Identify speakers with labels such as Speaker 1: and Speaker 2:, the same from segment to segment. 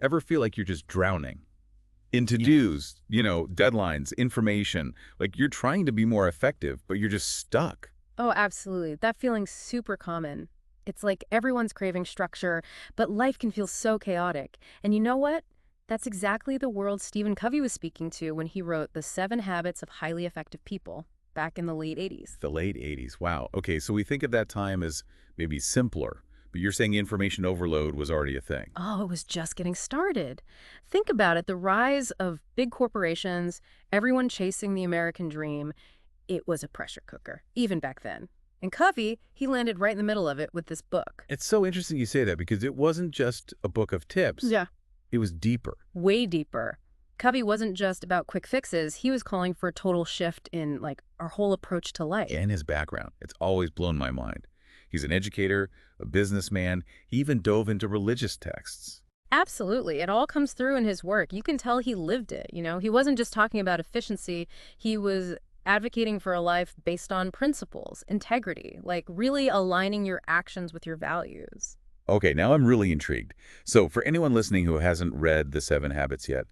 Speaker 1: Ever feel like you're just drowning in to-dos, deadlines, information, like you're trying to be more effective, but you're just stuck?
Speaker 2: Oh, absolutely. That feeling's super common. It's like everyone's craving structure, but life can feel so chaotic. And you know what? That's exactly the world Stephen Covey was speaking to when he wrote The 7 Habits of Highly Effective People back in the late 80s.
Speaker 1: The late 80s. Wow. Okay, so we think of that time as maybe simpler, but you're saying information overload was already a thing.
Speaker 2: Oh, it was just getting started. Think about it, the rise of big corporations, everyone chasing the American dream. It was a pressure cooker, even back then. And Covey, he landed right in the middle of it with this book.
Speaker 1: It's so interesting you say that because it wasn't just a book of tips.
Speaker 2: Yeah.
Speaker 1: It was deeper.
Speaker 2: Way deeper. Covey wasn't just about quick fixes. He was calling for a total shift in, like, our whole approach to life.
Speaker 1: And his background. It's always blown my mind. He's an educator, a businessman. He even dove into religious texts.
Speaker 2: Absolutely. It all comes through in his work. You can tell he lived it, you know? He wasn't just talking about efficiency. He was advocating for a life based on principles, integrity, like really aligning your actions with your values.
Speaker 1: Okay, now I'm really intrigued. So for anyone listening who hasn't read The 7 Habits yet,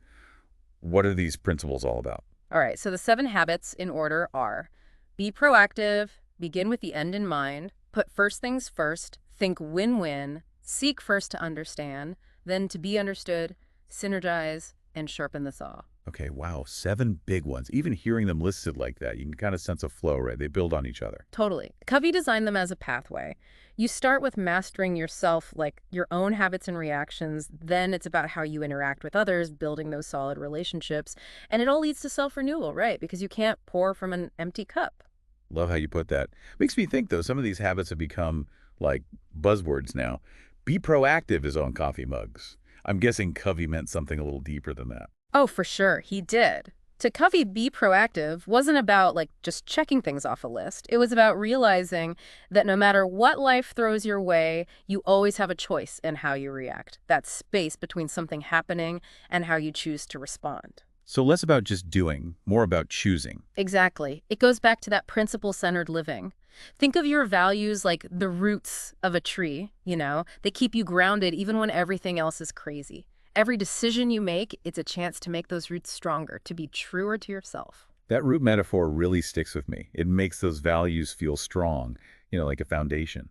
Speaker 1: what are these principles all about?
Speaker 2: All right, so the 7 habits in order are: be proactive, begin with the end in mind, put first things first, think win-win, seek first to understand, then to be understood, synergize, and sharpen the saw.
Speaker 1: Okay, wow, 7 big ones. Even hearing them listed like that, you can kind of sense a flow, right? They build on each other.
Speaker 2: Totally. Covey designed them as a pathway. You start with mastering yourself, like your own habits and reactions. Then it's about how you interact with others, building those solid relationships. And it all leads to self-renewal, right? Because you can't pour from an empty cup.
Speaker 1: Love how you put that. Makes me think, though, some of these habits have become like buzzwords now. Be proactive is on coffee mugs. I'm guessing Covey meant something a little deeper than that.
Speaker 2: Oh, for sure, he did. To Covey, be proactive wasn't about like just checking things off a list. It was about realizing that no matter what life throws your way, you always have a choice in how you react. That space between something happening and how you choose to respond.
Speaker 1: So less about just doing, more about choosing.
Speaker 2: Exactly. It goes back to that principle-centered living. Think of your values like the roots of a tree, you know? They keep you grounded even when everything else is crazy. Every decision you make, it's a chance to make those roots stronger, to be truer to yourself.
Speaker 1: That root metaphor really sticks with me. It makes those values feel strong, like a foundation.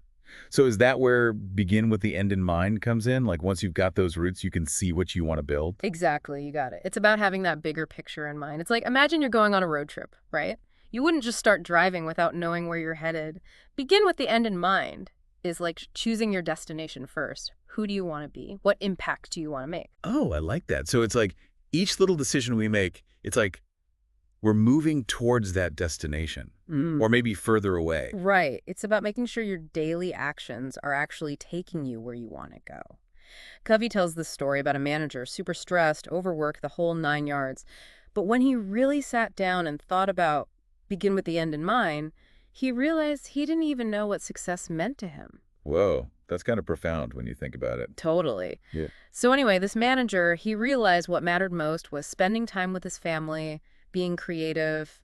Speaker 1: So is that where begin with the end in mind comes in? Like once you've got those roots, you can see what you want to build?
Speaker 2: Exactly, you got it. It's about having that bigger picture in mind. It's like, imagine you're going on a road trip, right? You wouldn't just start driving without knowing where you're headed. Begin with the end in mind is like choosing your destination first. Who do you want to be? What impact do you want to make?
Speaker 1: Oh, I like that. So it's like each little decision we make, it's like we're moving towards that destination or maybe further away.
Speaker 2: Right. It's about making sure your daily actions are actually taking you where you want to go. Covey tells this story about a manager super stressed, overworked, the whole 9 yards. But when he really sat down and thought about begin with the end in mind, he realized he didn't even know what success meant to him.
Speaker 1: Whoa, that's kind of profound when you think about it.
Speaker 2: Totally.
Speaker 1: Yeah.
Speaker 2: So anyway, this manager, he realized what mattered most was spending time with his family, being creative,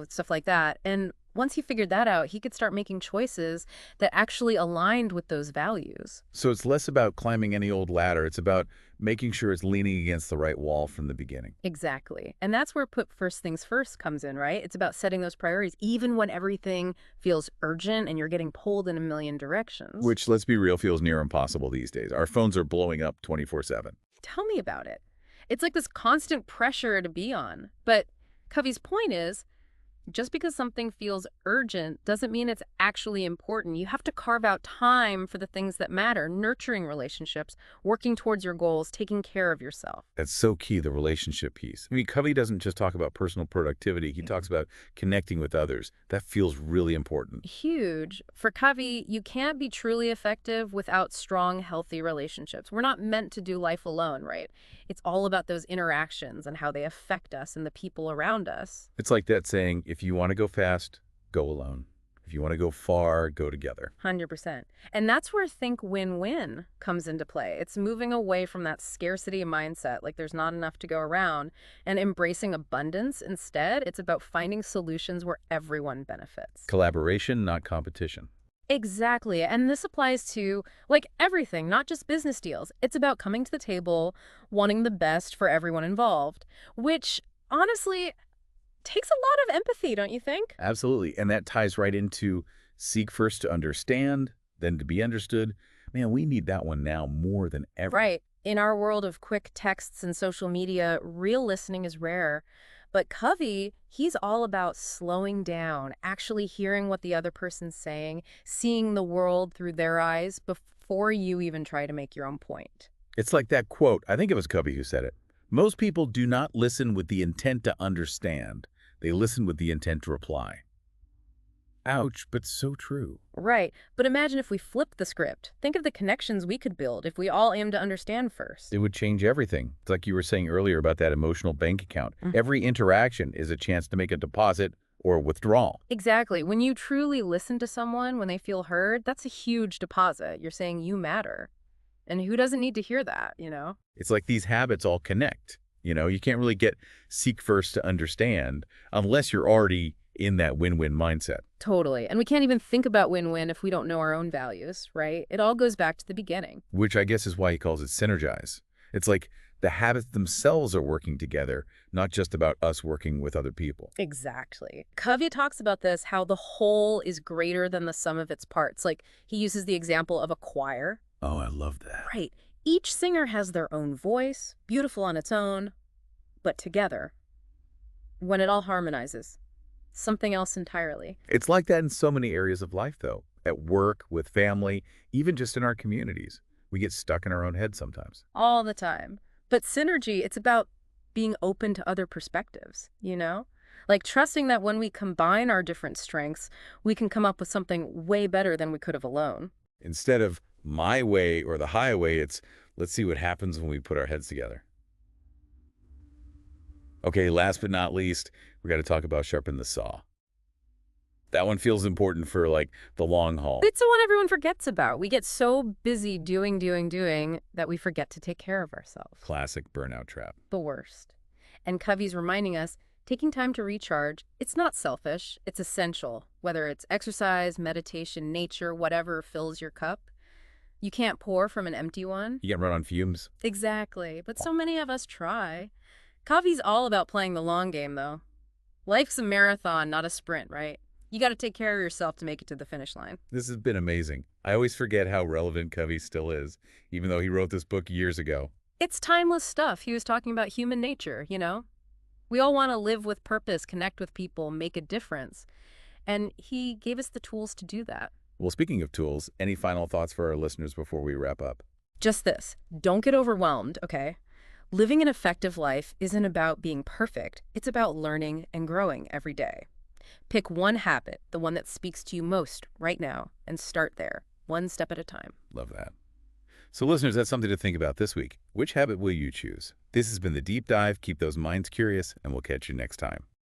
Speaker 2: stuff like that. And once he figured that out, he could start making choices that actually aligned with those values.
Speaker 1: So it's less about climbing any old ladder. It's about making sure it's leaning against the right wall from the beginning.
Speaker 2: Exactly. And that's where put first things first comes in, right? It's about setting those priorities, even when everything feels urgent and you're getting pulled in a million directions.
Speaker 1: Which, let's be real, feels near impossible these days. Our phones are blowing up 24/7.
Speaker 2: Tell me about it. It's like this constant pressure to be on. But Covey's point is, just because something feels urgent doesn't mean it's actually important. You have to carve out time for the things that matter, nurturing relationships, working towards your goals, taking care of yourself.
Speaker 1: That's so key, the relationship piece. I mean, Covey doesn't just talk about personal productivity. He talks about connecting with others. That feels really important.
Speaker 2: Huge. For Covey, you can't be truly effective without strong, healthy relationships. We're not meant to do life alone, right? It's all about those interactions and how they affect us and the people around us.
Speaker 1: It's like that saying, if you want to go fast, go alone. If you want to go far, go together.
Speaker 2: 100%. And that's where think win-win comes into play. It's moving away from that scarcity mindset, like there's not enough to go around, and embracing abundance instead. It's about finding solutions where everyone benefits.
Speaker 1: Collaboration, not competition.
Speaker 2: Exactly. And this applies to like everything, not just business deals. It's about coming to the table, wanting the best for everyone involved, which honestly takes a lot of empathy, don't you think?
Speaker 1: Absolutely. And that ties right into seek first to understand, then to be understood. Man, we need that one now more than ever.
Speaker 2: Right. In our world of quick texts and social media, real listening is rare. But Covey, he's all about slowing down, actually hearing what the other person's saying, seeing the world through their eyes before you even try to make your own point.
Speaker 1: It's like that quote, I think it was Covey who said it. Most people do not listen with the intent to understand. They listen with the intent to reply. Ouch, but so true.
Speaker 2: Right. But imagine if we flipped the script. Think of the connections we could build if we all aim to understand
Speaker 1: It
Speaker 2: first.
Speaker 1: would change everything. It's like you were saying earlier about that emotional bank account.
Speaker 2: Mm.
Speaker 1: Every interaction is a chance to make a deposit or a withdrawal.
Speaker 2: Exactly. When you truly listen to someone, when they feel heard, that's a huge deposit. You're saying you matter. And who doesn't need to hear that, you know?
Speaker 1: It's like these habits all connect. You can't really get seek first to understand unless you're already in that win-win mindset,
Speaker 2: Totally. And we can't even think about win-win if we don't know our own values, right? It all goes back to the beginning.
Speaker 1: which I guess is why he calls it synergize. It's like the habits themselves are working together, not just about us working with other people.
Speaker 2: Exactly. Covey talks about this, how the whole is greater than the sum of its parts. Like he uses the example of a choir.
Speaker 1: Oh, I love that.
Speaker 2: Right. Each singer has their own voice, beautiful on its own, but together, when it all harmonizes, something else entirely.
Speaker 1: It's like that in so many areas of life, though. At work, with family, even just in our communities. We get stuck in our own head sometimes.
Speaker 2: All the time. But synergy, it's about being open to other perspectives, you know? Like trusting that when we combine our different strengths, we can come up with something way better than we could have alone.
Speaker 1: Instead of my way or the highway, it's let's see what happens when we put our heads together. Okay, last but not least, we got to talk about sharpen the saw. That one feels important for like the long haul.
Speaker 2: It's the one everyone forgets about. We get so busy doing that we forget to take care of ourselves.
Speaker 1: Classic burnout trap.
Speaker 2: The worst. And Covey's reminding us, taking time to recharge, it's not selfish, it's essential. Whether it's exercise, meditation, nature, whatever fills your cup. You can't pour from an empty one.
Speaker 1: You get run on fumes.
Speaker 2: Exactly. But so many of us try. Covey's all about playing the long game, though. Life's a marathon, not a sprint, right? You got to take care of yourself to make it to the finish line.
Speaker 1: This has been amazing. I always forget how relevant Covey still is, even though he wrote this book years ago.
Speaker 2: It's timeless stuff. He was talking about human nature, you know? We all want to live with purpose, connect with people, make a difference. And he gave us the tools to do that.
Speaker 1: Well, speaking of tools, any final thoughts for our listeners before we wrap up?
Speaker 2: Just this. Don't get overwhelmed, okay? Living an effective life isn't about being perfect. It's about learning and growing every day. Pick one habit, the one that speaks to you most right now, and start there, one step at a time.
Speaker 1: Love that. So listeners, that's something to think about this week. Which habit will you choose? This has been The Deep Dive. Keep those minds curious, and we'll catch you next time.